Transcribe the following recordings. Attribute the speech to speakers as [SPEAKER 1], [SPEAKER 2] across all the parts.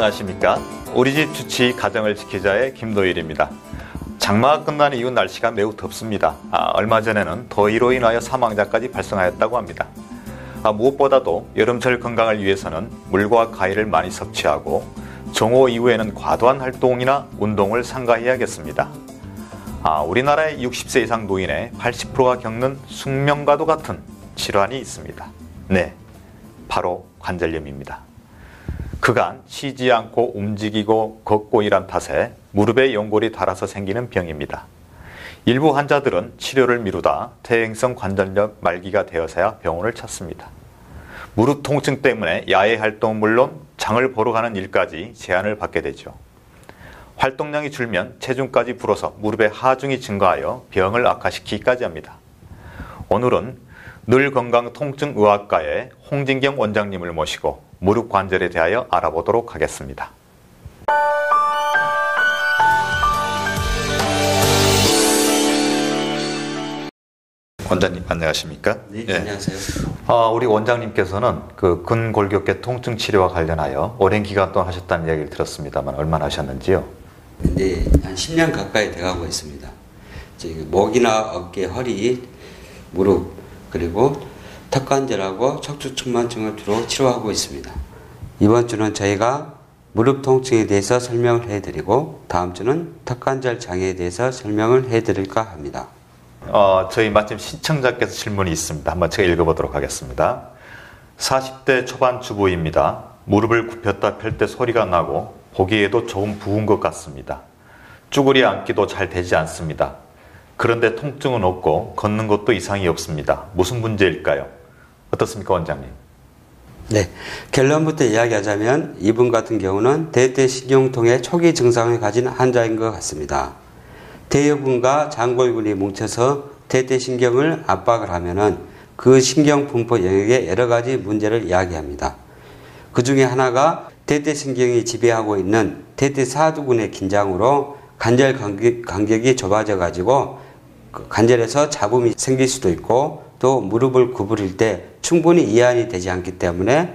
[SPEAKER 1] 안녕하십니까. 우리집 주치 가정을 지키자의 김도일입니다. 장마가 끝난 이후 날씨가 매우 덥습니다. 얼마 전에는 더위로 인하여 사망자까지 발생하였다고 합니다. 무엇보다도 여름철 건강을 위해서는 물과 과일을 많이 섭취하고 정오 이후에는 과도한 활동이나 운동을 삼가해야겠습니다. 우리나라의 60세 이상 노인의 80%가 겪는 숙명과도 같은 질환이 있습니다. 네, 바로 관절염입니다. 그간 쉬지 않고 움직이고 걷고 일한 탓에 무릎에 연골이 닳아서 생기는 병입니다. 일부 환자들은 치료를 미루다 퇴행성 관절염 말기가 되어서야 병원을 찾습니다. 무릎 통증 때문에 야외 활동은 물론 장을 보러 가는 일까지 제한을 받게 되죠. 활동량이 줄면 체중까지 불어서 무릎의 하중이 증가하여 병을 악화시키기까지 합니다. 오늘은 늘건강통증의학과의 홍진경 원장님을 모시고 무릎 관절에 대하여 알아보도록 하겠습니다. 원장님 안녕하십니까?
[SPEAKER 2] 네, 안녕하세요.
[SPEAKER 1] 우리 원장님께서는 그 근골격계 통증 치료와 관련하여 오랜 기간 동안 하셨다는 이야기를 들었습니다만 얼마나 하셨는지요?
[SPEAKER 2] 네, 한 10년 가까이 돼가고 있습니다. 목이나 어깨, 허리, 무릎, 그리고 턱관절하고 척추측만증을 주로 치료하고 있습니다. 이번 주는 저희가 무릎 통증에 대해서 설명을 해드리고 다음 주는 턱관절 장애에 대해서 설명을 해드릴까 합니다.
[SPEAKER 1] 저희 마침 시청자께서 질문이 있습니다. 한번 제가 읽어보도록 하겠습니다. 40대 초반 주부입니다. 무릎을 굽혔다 펼 때 소리가 나고 보기에도 조금 부은 것 같습니다. 쭈그리 앉기도 잘 되지 않습니다. 그런데 통증은 없고 걷는 것도 이상이 없습니다. 무슨 문제일까요? 어떻습니까, 원장님?
[SPEAKER 2] 네, 결론부터 이야기하자면 이분 같은 경우는 대퇴신경통의 초기 증상을 가진 환자인 것 같습니다. 대여근과 장골근이 뭉쳐서 대퇴신경을 압박을 하면은 그 신경 분포 영역에 여러 가지 문제를 이야기합니다. 그 중에 하나가 대퇴신경이 지배하고 있는 대퇴사두근의 긴장으로 관절 간격이 좁아져 가지고 관절에서 잡음이 생길 수도 있고 또 무릎을 구부릴 때 충분히 이완이 되지 않기 때문에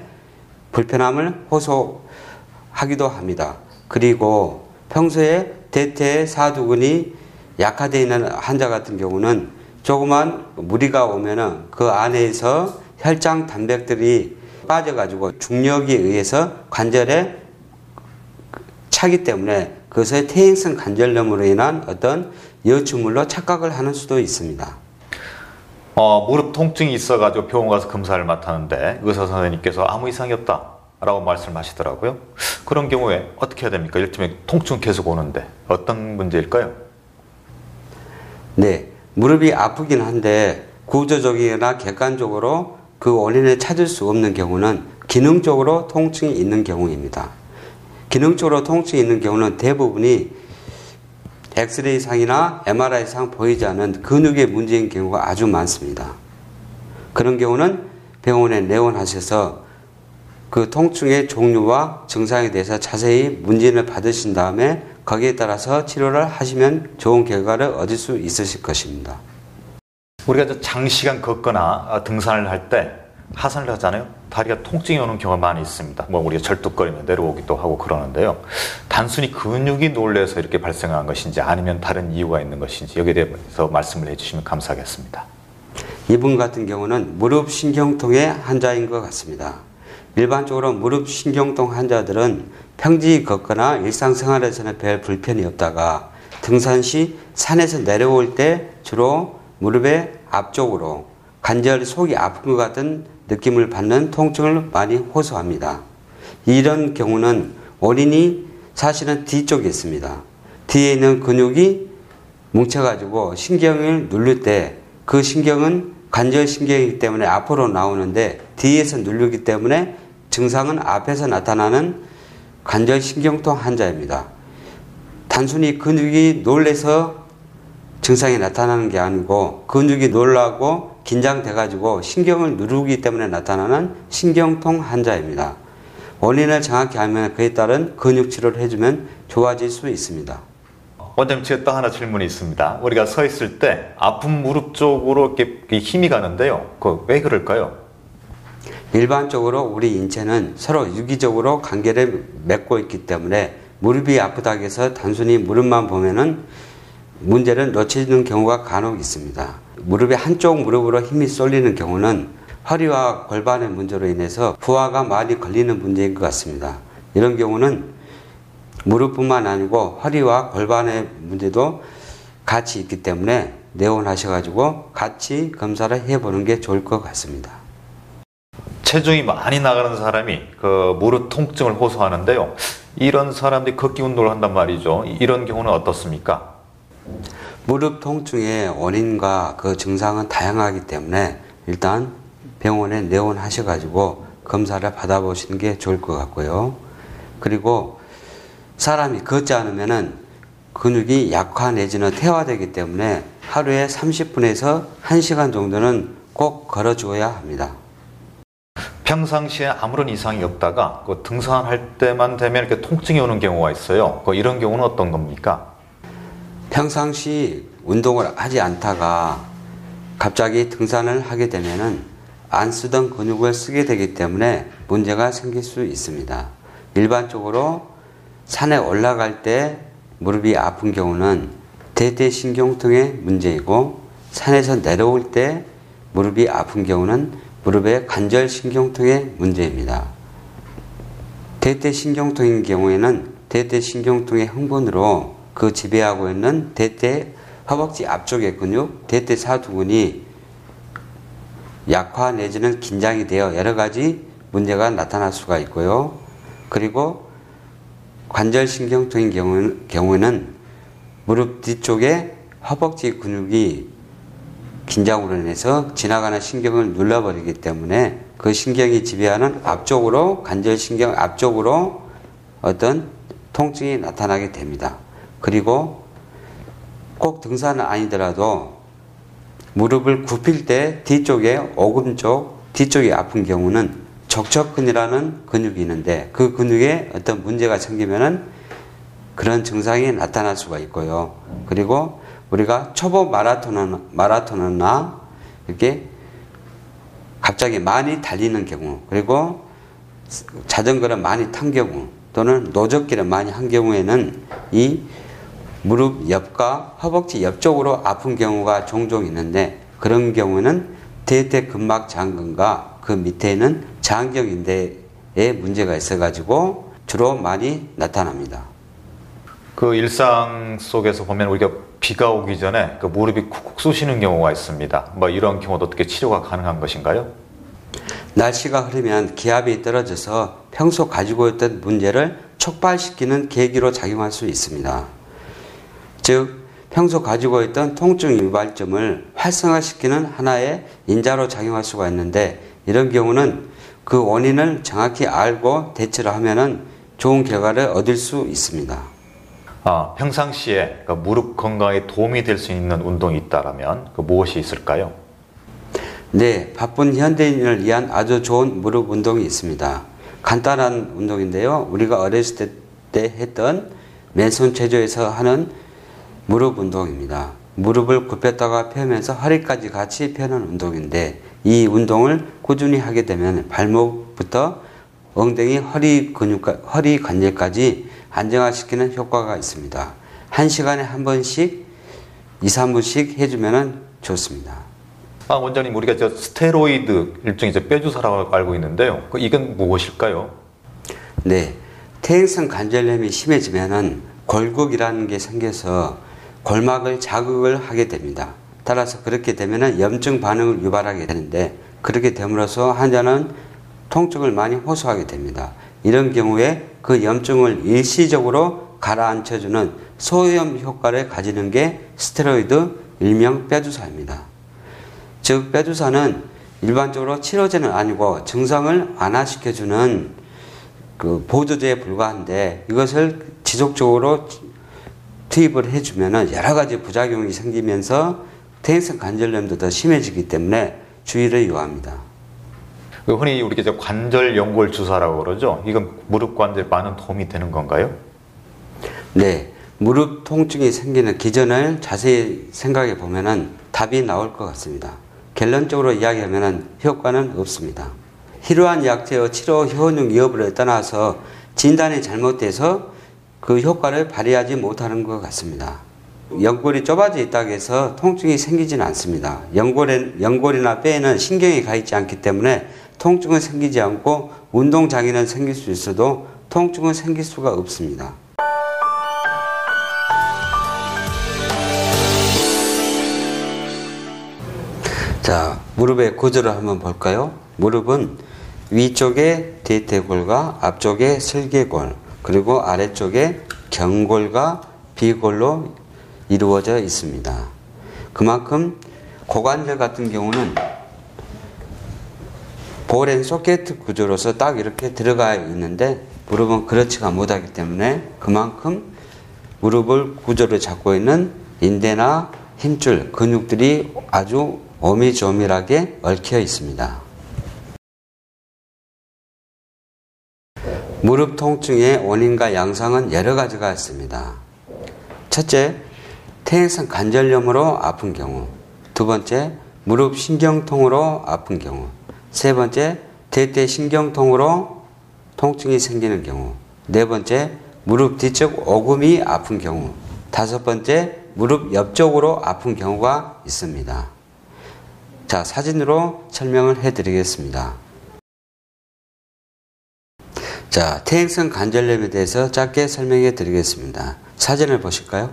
[SPEAKER 2] 불편함을 호소하기도 합니다. 그리고 평소에 대퇴사두근이 약화되어 있는 환자 같은 경우는 조그만 무리가 오면은 그 안에서 혈장 단백들이 빠져가지고 중력에 의해서 관절에 차기 때문에 그것의 퇴행성 관절염으로 인한 어떤 여추물로 착각을 하는 수도 있습니다.
[SPEAKER 1] 무릎 통증이 있어가지고 병원 가서 검사를 맡았는데 의사 선생님께서 아무 이상이 없다라고 말씀하시더라고요. 그런 경우에 어떻게 해야 됩니까? 이를테면 통증 계속 오는데 어떤 문제일까요?
[SPEAKER 2] 네, 무릎이 아프긴 한데 구조적이거나 객관적으로 그 원인을 찾을 수 없는 경우는 기능적으로 통증이 있는 경우입니다. 기능적으로 통증이 있는 경우는 대부분이 엑스레이상이나 MRI상 보이지 않는 근육의 문제인 경우가 아주 많습니다. 그런 경우는 병원에 내원하셔서 그 통증의 종류와 증상에 대해서 자세히 문진을 받으신 다음에 거기에 따라서 치료를 하시면 좋은 결과를 얻을 수 있으실 것입니다.
[SPEAKER 1] 우리가 장시간 걷거나 등산을 할 때 하산을 하잖아요. 다리가 통증이 오는 경우가 많이 있습니다. 우리가 절뚝거리며 내려오기도 하고 그러는데요. 단순히 근육이 놀라서 이렇게 발생한 것인지 아니면 다른 이유가 있는 것인지 여기에 대해서 말씀을 해주시면 감사하겠습니다.
[SPEAKER 2] 이분 같은 경우는 무릎 신경통의 환자인 것 같습니다. 일반적으로 무릎 신경통 환자들은 평지 걷거나 일상생활에서는 별 불편이 없다가 등산 시 산에서 내려올 때 주로 무릎의 앞쪽으로 관절 속이 아픈 것 같은 느낌을 받는 통증을 많이 호소합니다. 이런 경우는 원인이 사실은 뒤쪽에 있습니다. 뒤에 있는 근육이 뭉쳐가지고 신경을 누를 때 그 신경은 관절신경이기 때문에 앞으로 나오는데 뒤에서 누르기 때문에 증상은 앞에서 나타나는 관절신경통 환자입니다. 단순히 근육이 놀래서 증상이 나타나는 게 아니고 근육이 놀라고 긴장돼가지고 신경을 누르기 때문에 나타나는 신경통 환자입니다. 원인을 정확히 알면 그에 따른 근육치료를 해주면 좋아질 수 있습니다.
[SPEAKER 1] 원장님, 제가 또 하나 질문이 있습니다. 우리가 서 있을 때 아픈 무릎 쪽으로 이렇게 힘이 가는데요. 왜 그럴까요?
[SPEAKER 2] 일반적으로 우리 인체는 서로 유기적으로 관계를 맺고 있기 때문에 무릎이 아프다고 해서 단순히 무릎만 보면은 문제를 놓치는 경우가 간혹 있습니다. 무릎의 한쪽 무릎으로 힘이 쏠리는 경우는 허리와 골반의 문제로 인해서 부하가 많이 걸리는 문제인 것 같습니다. 이런 경우는 무릎뿐만 아니고 허리와 골반의 문제도 같이 있기 때문에 내원하셔가지고 같이 검사를 해보는 게 좋을 것 같습니다.
[SPEAKER 1] 체중이 많이 나가는 사람이 그 무릎 통증을 호소하는데요. 이런 사람들이 걷기 운동을 한단 말이죠. 이런 경우는 어떻습니까?
[SPEAKER 2] 무릎 통증의 원인과 그 증상은 다양하기 때문에 일단 병원에 내원하셔가지고 검사를 받아보시는 게 좋을 것 같고요. 그리고 사람이 걷지 않으면은 근육이 약화 내지는 퇴화되기 때문에 하루에 30분에서 1시간 정도는 꼭 걸어줘야 합니다.
[SPEAKER 1] 평상시에 아무런 이상이 없다가 그 등산할 때만 되면 이렇게 통증이 오는 경우가 있어요. 이런 경우는 어떤 겁니까?
[SPEAKER 2] 평상시 운동을 하지 않다가 갑자기 등산을 하게 되면은 안 쓰던 근육을 쓰게 되기 때문에 문제가 생길 수 있습니다. 일반적으로 산에 올라갈 때 무릎이 아픈 경우는 대퇴신경통의 문제이고, 산에서 내려올 때 무릎이 아픈 경우는 무릎의 관절신경통의 문제입니다. 대퇴신경통인 경우에는 대퇴신경통의 흥분으로 그 지배하고 있는 대퇴 허벅지 앞쪽의 근육, 대퇴사두근이 약화 내지는 긴장이 되어 여러 가지 문제가 나타날 수가 있고요. 그리고 관절신경통인 경우에는 무릎 뒤쪽에 허벅지 근육이 긴장으로 인해서 지나가는 신경을 눌러버리기 때문에 그 신경이 지배하는 앞쪽으로, 관절신경 앞쪽으로 어떤 통증이 나타나게 됩니다. 그리고 꼭 등산은 아니더라도 무릎을 굽힐 때 뒤쪽에 오금쪽 뒤쪽이 아픈 경우는 척척근이라는 근육이 있는데 그 근육에 어떤 문제가 생기면은 그런 증상이 나타날 수가 있고요. 그리고 우리가 초보 마라토너나 이렇게 갑자기 많이 달리는 경우, 그리고 자전거를 많이 탄 경우, 또는 노적기를 많이 한 경우에는 이 무릎 옆과 허벅지 옆쪽으로 아픈 경우가 종종 있는데, 그런 경우는 대퇴근막 장근과 그 밑에 있는 장경인대에 문제가 있어가지고 주로 많이 나타납니다.
[SPEAKER 1] 그 일상 속에서 보면 우리가 비가 오기 전에 그 무릎이 쿡쿡 쑤시는 경우가 있습니다. 이런 경우도 어떻게 치료가 가능한 것인가요?
[SPEAKER 2] 날씨가 흐르면 기압이 떨어져서 평소 가지고 있던 문제를 촉발시키는 계기로 작용할 수 있습니다. 즉, 평소 가지고 있던 통증 유발점을 활성화시키는 하나의 인자로 작용할 수가 있는데, 이런 경우는 그 원인을 정확히 알고 대처를 하면은 좋은 결과를 얻을 수 있습니다.
[SPEAKER 1] 평상시에 그 무릎 건강에 도움이 될 수 있는 운동이 있다면 무엇이 있을까요?
[SPEAKER 2] 네, 바쁜 현대인을 위한 아주 좋은 무릎 운동이 있습니다. 간단한 운동인데요. 우리가 어렸을 때 했던 맨손 체조에서 하는 무릎 운동입니다. 무릎을 굽혔다가 펴면서 허리까지 같이 펴는 운동인데, 이 운동을 꾸준히 하게 되면 발목부터 엉덩이, 허리 관절까지 안정화시키는 효과가 있습니다. 1시간에 한 번씩 2, 3분씩 해주면 좋습니다.
[SPEAKER 1] 원장님, 우리가 스테로이드 일종의 뼈주사라고 알고 있는데요. 이건 무엇일까요?
[SPEAKER 2] 네, 퇴행성 관절염이 심해지면은 골극이라는 게 생겨서 골막을 자극을 하게 됩니다. 따라서 그렇게 되면은 염증 반응을 유발하게 되는데, 그렇게 됨으로써 환자는 통증을 많이 호소하게 됩니다. 이런 경우에 그 염증을 일시적으로 가라앉혀주는 소염 효과를 가지는 게 스테로이드, 일명 뼈주사입니다. 즉, 뼈주사는 일반적으로 치료제는 아니고 증상을 완화시켜주는 그 보조제에 불과한데, 이것을 지속적으로 투입을 해주면 여러 가지 부작용이 생기면서 퇴행성 관절염도 더 심해지기 때문에 주의를 요합니다.
[SPEAKER 1] 흔히 우리가 관절 연골 주사라고 그러죠. 이건 무릎 관절에 많은 도움이 되는 건가요?
[SPEAKER 2] 네, 무릎 통증이 생기는 기전을 자세히 생각해 보면은 답이 나올 것 같습니다. 결론적으로 이야기하면은 효과는 없습니다. 이러한 약제의 치료 효능 여부를 떠나서 진단이 잘못돼서 그 효과를 발휘하지 못하는 것 같습니다. 연골이 좁아져 있다고 해서 통증이 생기지는 않습니다. 연골이나 뼈에는 신경이 가 있지 않기 때문에 통증은 생기지 않고 운동장애는 생길 수 있어도 통증은 생길 수가 없습니다. 자, 무릎의 구조를 한번 볼까요? 무릎은 위쪽에 대퇴골과 앞쪽에 슬개골, 그리고 아래쪽에 경골과 비골로 이루어져 있습니다. 그만큼 고관절 같은 경우는 볼앤 소켓 구조로서 딱 이렇게 들어가 있는데 무릎은 그렇지가 못하기 때문에 그만큼 무릎을 구조를 잡고 있는 인대나 힘줄, 근육들이 아주 오밀조밀하게 얽혀 있습니다. 무릎 통증의 원인과 양상은 여러 가지가 있습니다. 첫째, 퇴행성 관절염으로 아픈 경우. 두 번째, 무릎 신경통으로 아픈 경우. 세 번째, 대퇴신경통으로 통증이 생기는 경우. 네 번째, 무릎 뒤쪽 오금이 아픈 경우. 다섯 번째, 무릎 옆쪽으로 아픈 경우가 있습니다. 자, 사진으로 설명을 해드리겠습니다. 자, 퇴행성 관절염에 대해서 짧게 설명해 드리겠습니다. 사진을 보실까요?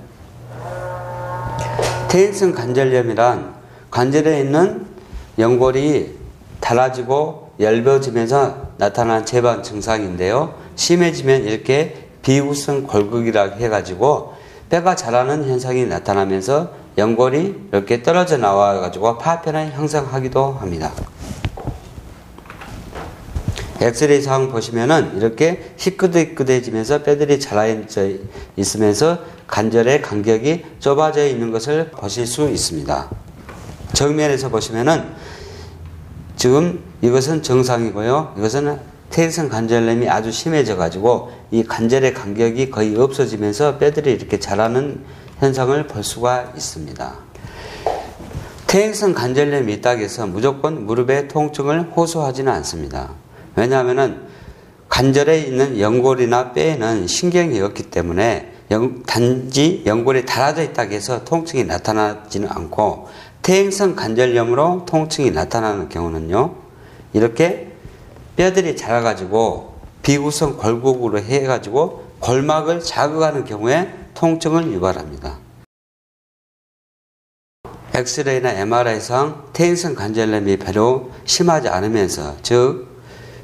[SPEAKER 2] 퇴행성 관절염이란 관절에 있는 연골이 닳아지고 얇아지면서 나타나는 재반 증상인데요. 심해지면 이렇게 비구성 골극이라고 해가지고 뼈가 자라는 현상이 나타나면서 연골이 이렇게 떨어져 나와가지고 파편을 형성하기도 합니다. 엑스레이상 보시면은 이렇게 희끗희끗해지면서 뼈들이 자라져 있으면서 관절의 간격이 좁아져 있는 것을 보실 수 있습니다. 정면에서 보시면은 지금 이것은 정상이고요. 이것은 퇴행성 관절염이 아주 심해져 가지고 이 관절의 간격이 거의 없어지면서 뼈들이 이렇게 자라는 현상을 볼 수가 있습니다. 퇴행성 관절염이 있다고 해서 무조건 무릎의 통증을 호소하지는 않습니다. 왜냐하면 관절에 있는 연골이나 뼈에는 신경이 없기 때문에 단지 연골이 닳아져 있다고 해서 통증이 나타나지는 않고 퇴행성 관절염으로 통증이 나타나는 경우는요, 이렇게 뼈들이 자라가지고 비구성 골격으로 해가지고 골막을 자극하는 경우에 통증을 유발합니다. 엑스레이나 MRI상 퇴행성 관절염이 별로 심하지 않으면서, 즉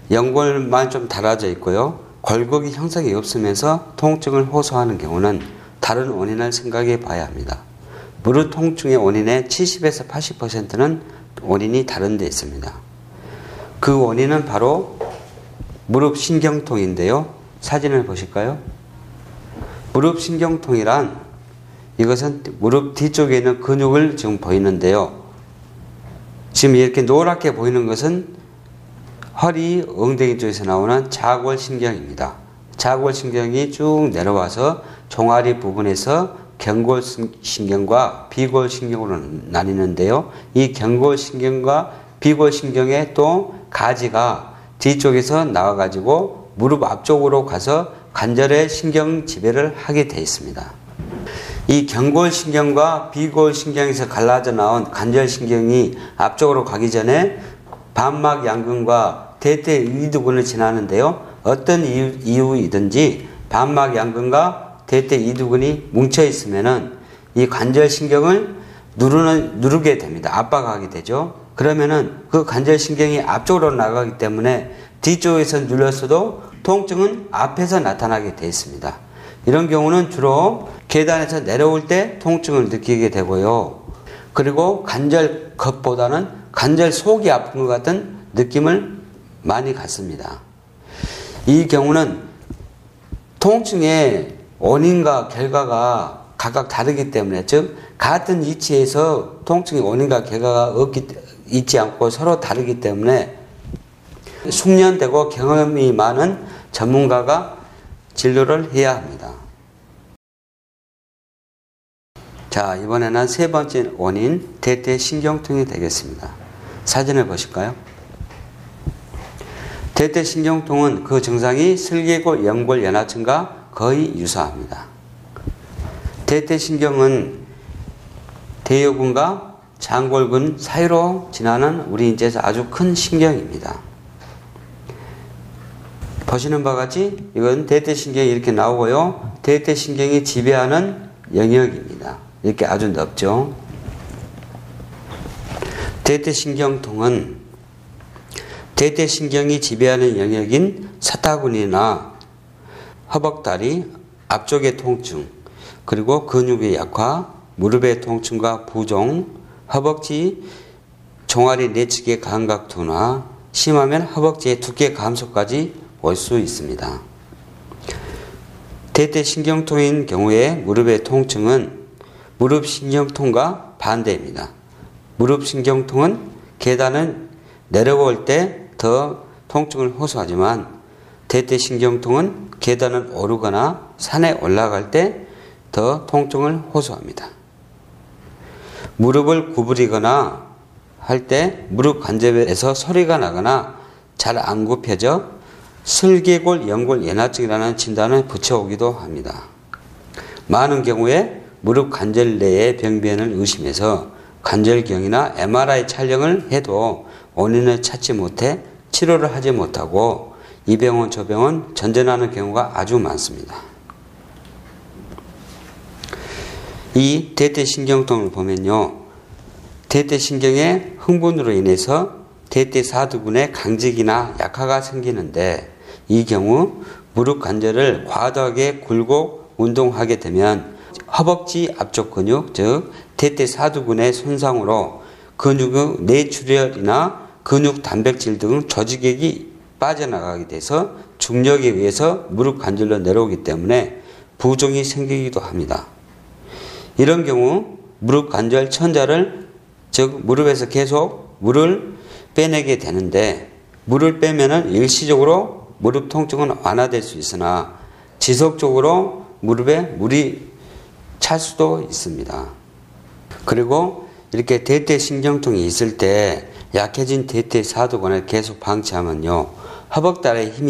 [SPEAKER 2] 연골만 좀 닳아져 있고요, 골격이 형성이 없으면서 통증을 호소하는 경우는 다른 원인을 생각해 봐야 합니다. 무릎 통증의 원인의 70에서 80%는 원인이 다른 데 있습니다. 그 원인은 바로 무릎 신경통인데요. 사진을 보실까요? 무릎 신경통이란 이것은 무릎 뒤쪽에 있는 근육을 지금 보이는데요. 지금 이렇게 노랗게 보이는 것은 허리, 엉덩이 쪽에서 나오는 자골신경입니다. 자골신경이 쭉 내려와서 종아리 부분에서 경골신경과 비골신경으로 나뉘는데요. 이 경골신경과 비골신경의 또 가지가 뒤쪽에서 나와가지고 무릎 앞쪽으로 가서 관절의 신경 지배를 하게 되어 있습니다. 이 경골신경과 비골신경에서 갈라져 나온 관절신경이 앞쪽으로 가기 전에 반막양근과 대퇴이두근을 지나는데요. 어떤 이유이든지 반막양근과 대퇴이두근이 뭉쳐 있으면은 이 관절신경을 누르게 됩니다. 압박하게 되죠. 그러면은 그 관절신경이 앞쪽으로 나가기 때문에 뒤쪽에서 눌렸어도 통증은 앞에서 나타나게 되어 있습니다. 이런 경우는 주로 계단에서 내려올 때 통증을 느끼게 되고요. 그리고 관절 겉보다는 관절 속이 아픈 것 같은 느낌을 많이 갖습니다. 이 경우는 통증의 원인과 결과가 각각 다르기 때문에, 즉 같은 위치에서 통증의 원인과 결과가 있지 않고 서로 다르기 때문에 숙련되고 경험이 많은 전문가가 진료를 해야 합니다. 자, 이번에는 세 번째 원인, 대퇴신경통이 되겠습니다. 사진을 보실까요? 대퇴신경통은 그 증상이 슬개골 연골 연하증과 거의 유사합니다. 대퇴신경은 대요근과 장골근 사이로 지나는 우리 인체에서 아주 큰 신경입니다. 보시는 바와 같이 이건 대퇴신경이 이렇게 나오고요. 대퇴신경이 지배하는 영역입니다. 이렇게 아주 넓죠. 대퇴신경통은 대퇴신경이 지배하는 영역인 사타구니나 허벅다리 앞쪽의 통증, 그리고 근육의 약화, 무릎의 통증과 부종, 허벅지 종아리 내측의 감각 둔화, 심하면 허벅지의 두께 감소까지 올 수 있습니다. 대퇴신경통인 경우에 무릎의 통증은 무릎신경통과 반대입니다. 무릎신경통은 계단을 내려올 때 더 통증을 호소하지만 대퇴신경통은 계단을 오르거나 산에 올라갈 때 더 통증을 호소합니다. 무릎을 구부리거나 할 때 무릎 관절에서 소리가 나거나 잘 안 굽혀져 슬개골 연골 연하증이라는 진단을 붙여오기도 합니다. 많은 경우에 무릎 관절 내의 병변을 의심해서 관절경이나 MRI 촬영을 해도 원인을 찾지 못해 치료를 하지 못하고 이 병원 저 병원 전전하는 경우가 아주 많습니다. 이 대퇴신경통을 보면요. 대퇴신경의 흥분으로 인해서 대퇴사두근의 강직이나 약화가 생기는데 이 경우 무릎 관절을 과도하게 굴곡 운동하게 되면 허벅지 앞쪽 근육, 즉 대퇴사두근의 손상으로 근육의 뇌출혈이나 근육 단백질 등 조직액이 빠져나가게 돼서 중력에 의해서 무릎 관절로 내려오기 때문에 부종이 생기기도 합니다. 이런 경우 무릎 관절 천자를, 즉 무릎에서 계속 물을 빼내게 되는데 물을 빼면은 일시적으로 무릎 통증은 완화될 수 있으나 지속적으로 무릎에 물이 찰 수도 있습니다. 그리고 이렇게 대퇴신경통이 있을 때 약해진 대퇴사두근을 계속 방치하면요, 허벅다리에 힘이